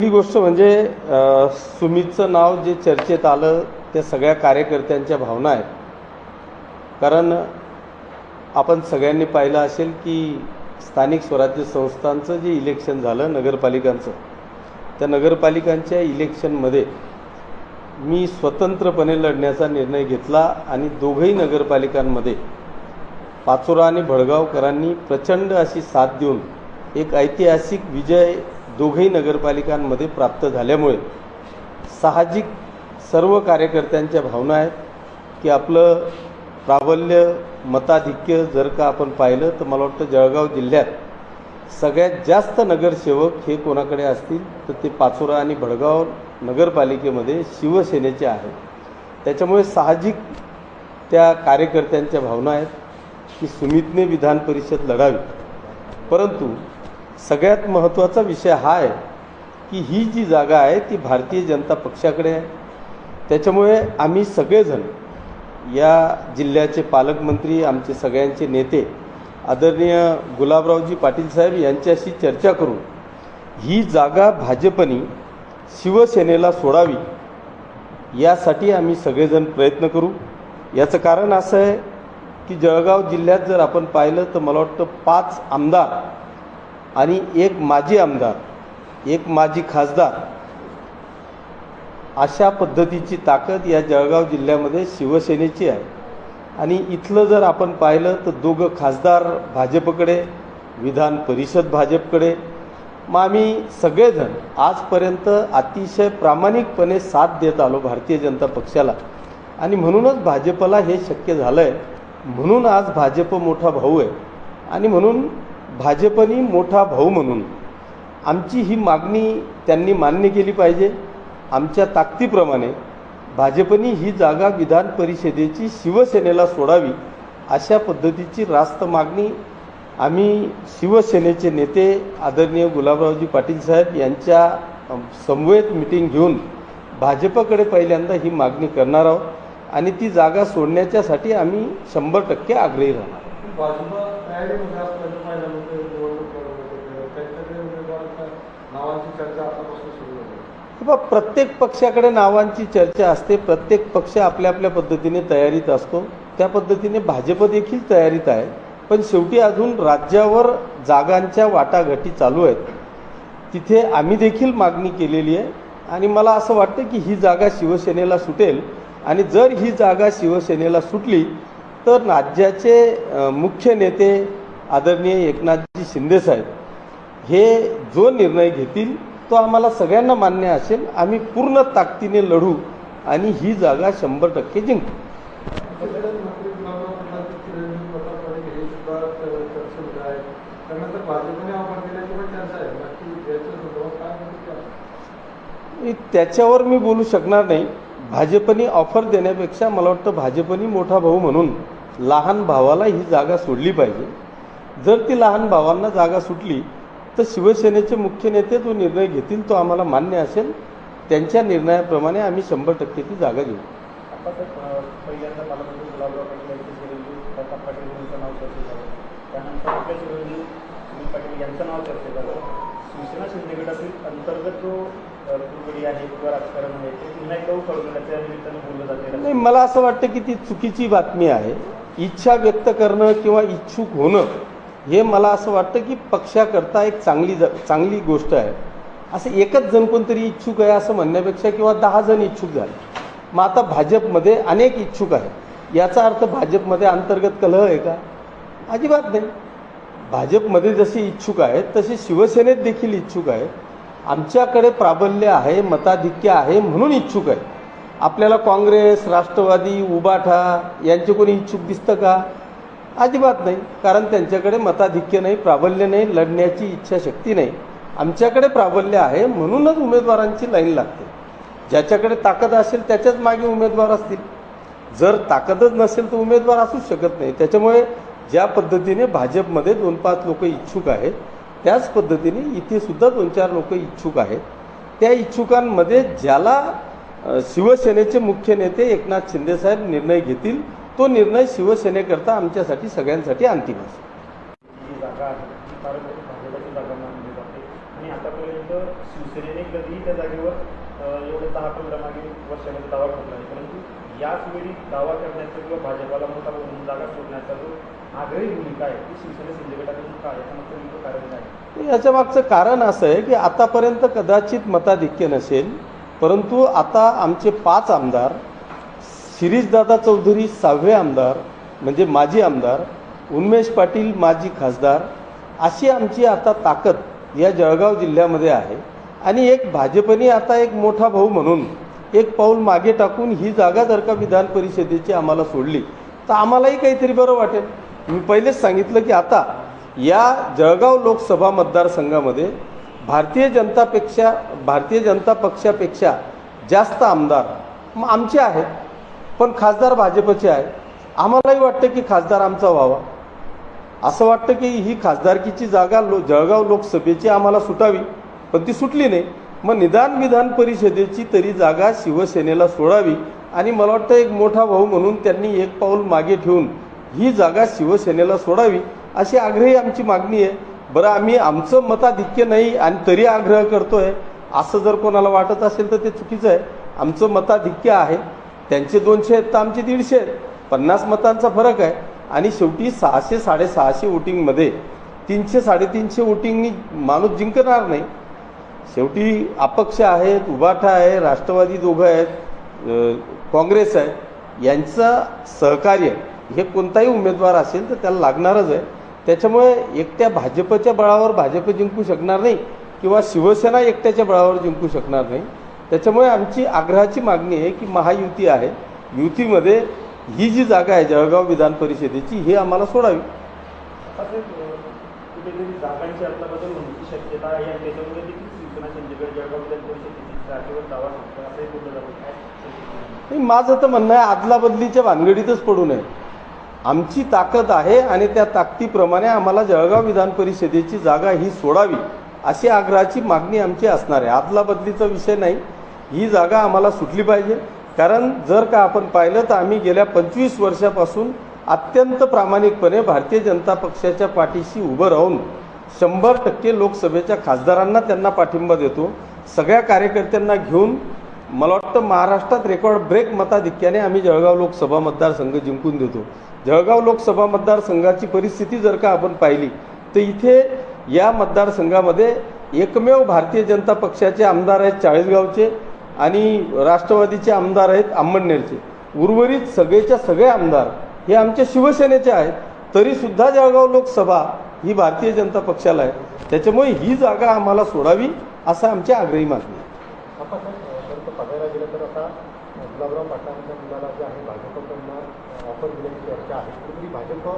पहिली गोष्ट म्हणजे सुमितचं नाव जे चर्चेत आलं त्या सगळ्या कार्यकर्त्यांच्या भावना आहेत. कारण आपण सगळ्यांनी पाहिलं असेल की स्थानिक स्वराज्य संस्थांचं जे इलेक्शन झालं नगरपालिकांचं, त्या नगरपालिकांच्या इलेक्शनमध्ये मी स्वतंत्रपणे लढण्याचा निर्णय घेतला आणि दोघंही नगरपालिकांमध्ये पाचोरा आणि भडगावकरांनी प्रचंड अशी साथ देऊन एक ऐतिहासिक विजय दोघंही नगरपालिकांमध्ये प्राप्त झाल्यामुळे साहजिक सर्व कार्यकर्त्यांच्या भावना आहेत की आपलं प्राबल्य मताधिक्य जर का आपण पाहिलं तर मला वाटतं जळगाव जिल्ह्यात सगळ्यात जास्त नगरसेवक हे कोणाकडे असतील तर ते पाचोरा आणि भडगाव नगरपालिकेमध्ये शिवसेनेचे आहेत. त्याच्यामुळे साहजिक त्या कार्यकर्त्यांच्या भावना आहेत की सुमितने विधान परिषद लढावी. परंतु सगळ्यात महत्त्वाचा विषय हा आहे की ही जी जागा आहे ती भारतीय जनता पक्षाकडे आहे. त्याच्यामुळे आम्ही सगळेजण या जिल्ह्याचे पालकमंत्री आमचे सगळ्यांचे नेते आदरणीय गुलाबरावजी पाटील साहेब यांच्याशी चर्चा करून ही जागा भाजपनी शिवसेनेला सोडावी यासाठी आम्ही सगळेजण प्रयत्न करू. याचं कारण असं आहे की जळगाव जिल्ह्यात जर आपण पाहिलं तर मला वाटतं 5 आमदार आणि 1 माजी आमदार, 1 माजी खासदार अशा पद्धतीची ताकद या जळगाव जिल्ह्यामध्ये शिवसेनेची आहे. आणि इथलं जर आपण पाहिलं तर 2 खासदार भाजपकडे, विधान परिषद भाजपकडे. मग आम्ही सगळेजण आजपर्यंत अतिशय प्रामाणिकपणे साथ देत आलो भारतीय जनता पक्षाला आणि म्हणूनच भाजपला हे शक्य झालं आहे. म्हणून आज भाजप मोठा भाऊ आहे आणि म्हणून भाजपनी मोठा भाऊ म्हणून आमची ही मागणी त्यांनी मान्य केली पाहिजे. आमच्या ताकदीप्रमाणे भाजपनी ही जागा विधान परिषदेची शिवसेनेला सोडावी अशा पद्धतीची रास्त मागणी आम्ही शिवसेनेचे नेते आदरणीय गुलाबरावजी पाटील साहेब यांच्या समवेत मिटिंग घेऊन भाजपकडे पहिल्यांदा ही मागणी करणार आहोत आणि ती जागा सोडण्याच्यासाठी आम्ही 100% आग्रही राहणार. प्रत्येक पक्षाकडे नावांची चर्चा असते. प्रत्येक पक्ष आपल्या आपल्या पद्धतीने तयारीत असतो. त्या पद्धतीने भाजप देखील तयारीत आहे. पण शेवटी अजून राज्यावर जागांच्या वाटाघाटी चालू आहेत. तिथे आम्ही देखील मागणी केलेली आहे आणि मला असं वाटतं की ही जागा शिवसेनेला सुटेल आणि जर ही जागा शिवसेनेला सुटली तर राज्याचे मुख्य नेते आदरणीय एकनाथजी शिंदे साहेब हे जो निर्णय घेतील तो आम्हाला सगळ्यांना मान्य असेल. आम्ही पूर्ण ताकदीने लढू आणि ही जागा 100% जिंकू. त्याच्यावर मी बोलू शकणार नाही. भाजपनी ऑफर देण्यापेक्षा मला वाटतं भाजपनी मोठा भाऊ म्हणून लहान भावाला ही जागा सोडली पाहिजे. जर ती लहान भावांना जागा सुटली तर शिवसेनेचे मुख्य नेते जो निर्णय घेतील तो आम्हाला मान्य असेल. त्यांच्या निर्णयाप्रमाणे आम्ही 100% ती जागा घेऊ. शिवसेना शिंदे गटातील अंतर्गत जो आहे किंवा राजकारण आहे ते पुन्हा एकदा कळवण्याच्या निमित्ताने बोललं जाते. नाही, मला असं वाटतं की ती चुकीची बातमी आहे. इच्छा व्यक्त करणं किंवा इच्छुक होणं हे मला असं वाटतं की पक्षाकरता एक चांगली गोष्ट आहे. असं एकच जण कोणतरी इच्छुक आहे असं म्हणण्यापेक्षा किंवा 10 जण इच्छुक झाले. मग आता भाजपमध्ये अनेक इच्छुक आहेत याचा अर्थ भाजपमध्ये अंतर्गत कलह आहे का? अजिबात नाही. भाजपमध्ये जसे इच्छुक आहेत तसे शिवसेनेत देखील इच्छुक आहेत. आमच्याकडे प्राबल्य आहे, मताधिक्य आहे म्हणून इच्छुक आहे. आपल्याला काँग्रेस, राष्ट्रवादी, उबाठा यांचे कोणी इच्छुक दिसतं का? अजिबात नाही. कारण त्यांच्याकडे मताधिक्य नाही, प्राबल्य नाही, लढण्याची इच्छाशक्ती नाही. आमच्याकडे प्राबल्य आहे म्हणूनच उमेदवारांची लाईन लागते. ज्याच्याकडे ताकद असेल त्याच्याच मागे उमेदवार असतील. जर ताकदच नसेल तर उमेदवार असूच शकत नाही. त्याच्यामुळे ज्या पद्धतीने भाजपमध्ये 2-5 लोक इच्छुक आहेत त्याच पद्धतीने इथे सुद्धा 2-4 लोक इच्छुक आहेत. त्या इच्छुकांमध्ये ज्याला शिवसेनेचे मुख्य नेते एकनाथ शिंदे साहेब निर्णय घेतील तो निर्णय शिवसेनेकरता आमच्यासाठी सगळ्यांसाठी अंतिम असेल. जागा आहे ती फार भाजपची जागा मानली जाते आणि आतापर्यंत शिवसेनेने कधीही त्या जागेवर एवढे 10-15 मागील वर्षामध्ये दावा ठोकला आहे, परंतु याच वेळी दावा करण्याचा किंवा भाजपाला मोठा जागा सोडण्याचा जो आग्रही भूमिका आहे ती शिवसेना शिंदे गटाकडून काय याच्यामागचं नेमकं कारण काय? याच्या मागचं कारण असं आहे की आतापर्यंत कदाचित मताधिक्य नसेल, परंतु आता आमचे 5 आमदार, शिरीषदादा चौधरी 6वे आमदार म्हणजे माजी आमदार, उन्मेष पाटील माजी खासदार, अशी आमची आता ताकद या जळगाव जिल्ह्यामध्ये आहे. आणि एक भाजपने आता एक मोठा भाऊ म्हणून एक पाऊल मागे टाकून ही जागा जर का विधान परिषदेची आम्हाला सोडली तर आम्हालाही काहीतरी बरं वाटेल. मी पहिलेच सांगितलं की आता या जळगाव लोकसभा मतदारसंघामध्ये भारतीय जनता पक्षापेक्षा जास्त आमदार आमचे आहेत, पण खासदार भाजपचे आहेत. आम्हालाही वाटतं की खासदार आमचा व्हावा. असं वाटतं की ही खासदारकीची जागा जळगाव लोकसभेची आम्हाला सुटावी, पण ती सुटली नाही. मग निदान विधान परिषदेची तरी जागा शिवसेनेला सोडावी आणि मला वाटतं एक मोठा भाऊ म्हणून त्यांनी एक पाऊल मागे ठेवून ही जागा शिवसेनेला सोडावी अशी आग्रही आमची मागणी आहे. बरं, आम्ही आमचं मताधिक्य नाही आणि तरी आग्रह करतोय असं जर कोणाला वाटत असेल तर ते चुकीचं आहे. आमचं मताधिक्य आहे. त्यांचे 200 आहेत तर आमचे 150 आहेत. 50 मतांचा फरक आहे आणि शेवटी 600-650 वोटिंगमध्ये 300-350 वोटिंगनी माणूस जिंकणार नाही. शेवटी अपक्ष आहेत, उभाठा आहे, राष्ट्रवादी दोघं आहेत, काँग्रेस आहे. यांचं सहकार्य हे कोणताही उमेदवार असेल तर त्याला लागणारच आहे. त्याच्यामुळे एकट्या भाजपच्या बळावर भाजप जिंकू शकणार नाही किंवा शिवसेना एकट्याच्या बळावर जिंकू शकणार नाही. त्याच्यामुळे आमची आग्रहाची मागणी आहे की महायुती आहे, युतीमध्ये ही जी जागा आहे जळगाव विधान परिषदेची ही आम्हाला सोडावी. कुठेतरी जागांची अदलाबदल होण्याची शक्यता आहे आणि त्याच्यामुळे देखील शिवसेना चंदीगड जळगाव विधान परिषदेची जागेवर दावा शकतो असंही बोललं जातं. काय माझं तर म्हणणं आहे अदलाबदलीच्या भानगडीतच पडू नये. आमची ताकद आहे आणि त्या ताकदीप्रमाणे आम्हाला जळगाव विधान परिषदेची जागा ही सोडावी अशी आग्रहाची मागणी आमची असणार आहे. अदलाबदलीचा विषय नाही, ही जागा आम्हाला सुटली पाहिजे. कारण जर का आपण पाहिलं तर आम्ही गेल्या 25 वर्षापासून अत्यंत प्रामाणिकपणे भारतीय जनता पक्षाच्या पाठीशी उभं राहून 100% लोकसभेच्या खासदारांना त्यांना पाठिंबा देतो. सगळ्या कार्यकर्त्यांना घेऊन मला वाटतं महाराष्ट्रात रेकॉर्ड ब्रेक मताधिक्याने आम्ही जळगाव लोकसभा मतदारसंघ जिंकून देतो. जळगाव लोकसभा मतदारसंघाची परिस्थिती जर का आपण पाहिली तर इथे या मतदारसंघामध्ये एकमेव भारतीय जनता पक्षाचे आमदार आहेत चाळीसगावचे आणि राष्ट्रवादीचे आमदार आहेत अंमळनेरचे. उर्वरित सगळेच्या सगळे आमदार हे आमच्या शिवसेनेचे आहेत. तरीसुद्धा जळगाव लोकसभा ही भारतीय जनता पक्षाला आहे. त्याच्यामुळे ही जागा आम्हाला सोडावी असं आमची आग्रही मागणी आहे. आता बघायला गेलं तर आता गुलाबराव पाटलांच्या मुलाला जे आहे भाजपकडनं ऑफर दिल्याची चर्चा आहे. तरी भाजप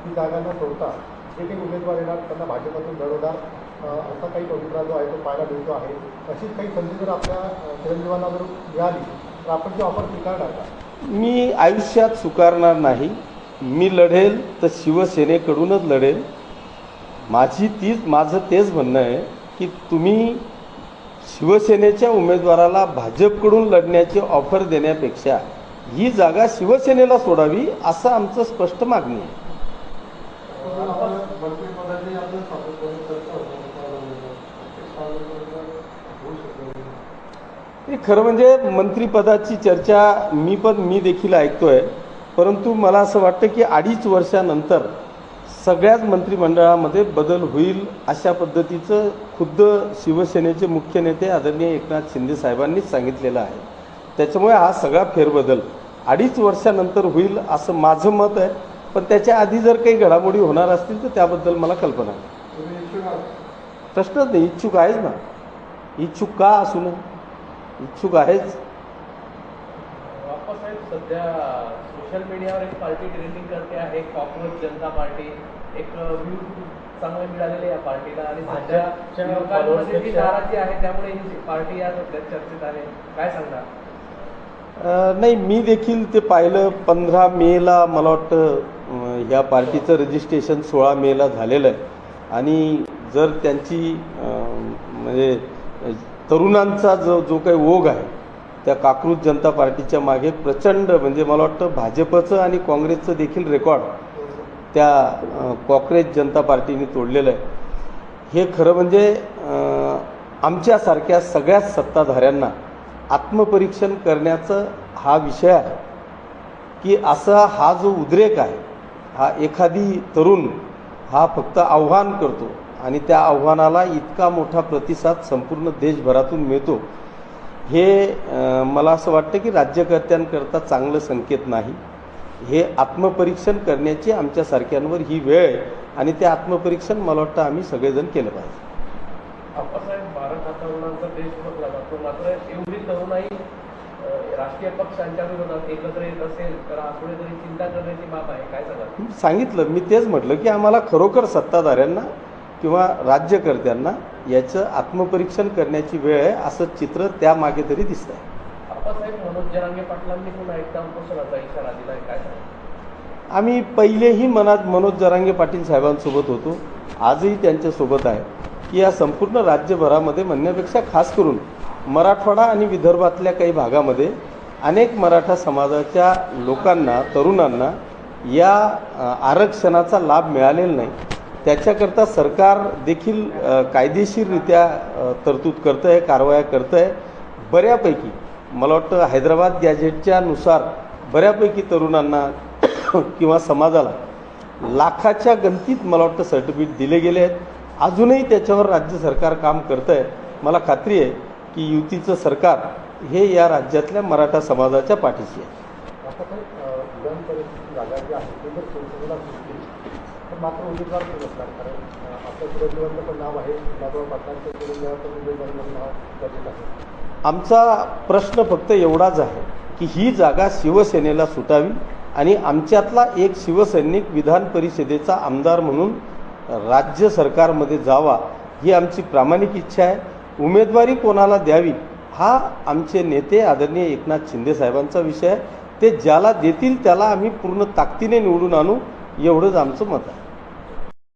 ही जागा न सोडता जे काही उमेदवार येणार त्यांना भाजपातून लढवणार असा काही पवित्रा जो आहे तो पाहायला मिळतो आहे. अशीच काही संधी जर आपल्या चिरंजीवांना जर मिळाली तर आपण ती ऑफर स्वीकारणार का? मी आयुष्यात स्वीकारणार नाही. मी लढेल तर शिवसेनेकडूनच लढेल. माझं तेच म्हणणं आहे की तुम्ही शिवसेनेच्या उमेदवाराला भाजपकडून लढण्याची ऑफर देण्यापेक्षा ही जागा शिवसेनेला सोडावी असं आमचं स्पष्ट मागणी आहे. खरं म्हणजे मंत्रिपदाची चर्चा मी देखील ऐकतोय, परंतु मला असं वाटतं की 2.5 वर्षानंतर सगळ्याच मंत्रिमंडळामध्ये बदल होईल अशा पद्धतीचं खुद्द शिवसेनेचे मुख्य नेते आदरणीय एकनाथ शिंदे साहेबांनीच सांगितलेलं आहे. त्याच्यामुळे हा सगळा फेरबदल 2.5 वर्षानंतर होईल असं माझं मत आहे. पण त्याच्या आधी जर काही घडामोडी होणार असतील तर त्याबद्दल मला कल्पना नाही. प्रश्नच नाही. इच्छुक आहेच ना. इच्छुक का असू नये, इच्छुक आहेच. साहेब, सध्या सोशल मीडियावर एक पार्टी ट्रेंडिंग करते आहे, कॉकरोच जनता पार्टी. एक व्ह्यू चांगले मिळालेले या पार्टीला आणि सध्या लोकांमध्ये जी नाराजी आहे त्यामुळे ही पार्टी या सध्या चर्चेत आहे. काय सांगणार? नाही, मी देखील ते पाहिलं. 15 मेला मला वाटतं ह्या पार्टीचं रजिस्ट्रेशन 16 मेला झालेलं आहे. आणि जर त्यांची म्हणजे तरुणांचा जो काही ओघ आहे त्या काकृत जनता पार्टीच्या मागे प्रचंड, म्हणजे मला वाटतं भाजपचं आणि काँग्रेसचं देखील रेकॉर्ड त्या कॉक्रेज जनता पार्टीने तोडलेलं आहे. हे खरं म्हणजे आमच्यासारख्या सगळ्याच सत्ताधाऱ्यांना आत्मपरीक्षण करण्याचं हा विषय आहे की असा हा जो उद्रेक आहे हा एखादी तरुण हा फक्त आव्हान करतो आणि त्या आव्हानाला इतका मोठा प्रतिसाद संपूर्ण देशभरातून मिळतो, हे मला असं वाटतं की राज्यकर्त्यांकरता चांगलं संकेत नाही. हे आत्मपरीक्षण करण्याची आमच्यासारख्यांवर ही वेळ आहे आणि ते आत्मपरीक्षण मला वाटतं आम्ही सगळेजण केलं पाहिजे. आप्पासाहेब, भारत हा तरुणांचा देश म्हटला जातो, मात्र एवढी तरुणाई राष्ट्रीय पक्षांच्या विरोधात एकत्र येत असेल तर हा कुठेतरी चिंता करण्याची बाब आहे. काय सांगा? सांगितलं, मी तेच म्हटलं की आम्हाला खरोखर सत्ताधाऱ्यांना किंवा राज्यकर्त्यांना याचं आत्मपरीक्षण करण्याची वेळ आहे असं चित्र त्यामागे तरी दिसत आहे. आप्पासाहेब, मनोज जरांगे पाटलांनी पुन्हा एकदा उपोषणाचा इशारा दिला आहे. काय सांगा? आम्ही पहिलेही मनोज जरांगे पाटील साहेबांसोबत होतो, आजही त्यांच्यासोबत आहे की या संपूर्ण राज्यभरामध्ये म्हणण्यापेक्षा खास करून मराठवाडा आणि विदर्भातल्या काही भागामध्ये अनेक मराठा समाजाच्या लोकांना, तरुणांना या आरक्षणाचा लाभ मिळालेला नाही. त्याच्याकरता सरकार देखील कायदेशीररित्या तरतूद करतं आहे, कारवाया करतं आहे. बऱ्यापैकी मला वाटतं हैदराबाद गॅझेटच्या नुसार बऱ्यापैकी तरुणांना किंवा समाजाला लाखाच्या गणतीत मला वाटतं सर्टिफिकेट दिले गेले आहेत. अजूनही त्याच्यावर राज्य सरकार काम करतं आहे. मला खात्री आहे की युतीचं सरकार हे या राज्यातल्या मराठा समाजाच्या पाठीशी आहे. आता काही विधान परिषदेची जागा जी आहे ते जर शिवसेनेला सुटली तर मात्र उमेदवार कोण असणार? कारण आपल्या सुरेंद्रचं पण नाव आहे, गुलाबराव पाटलांचं सुरेंद्रचं उमेदवारीमध्ये नाव चर्चेत आहे. आमचा प्रश्न फक्त एवढाच आहे की ही जागा शिवसेनेला सुटावी आणि आमच्यातला एक शिवसैनिक विधान परिषदेचा आमदार म्हणून राज्य सरकारमध्ये जावा ही आमची प्रामाणिक इच्छा आहे. उमेदवारी कोणाला द्यावी हा आमचे नेते आदरणीय एकनाथ शिंदे साहेबांचा विषय आहे. ते ज्याला देतील त्याला आम्ही पूर्ण ताकदीने निवडून आणू एवढंच आमचं मत आहे.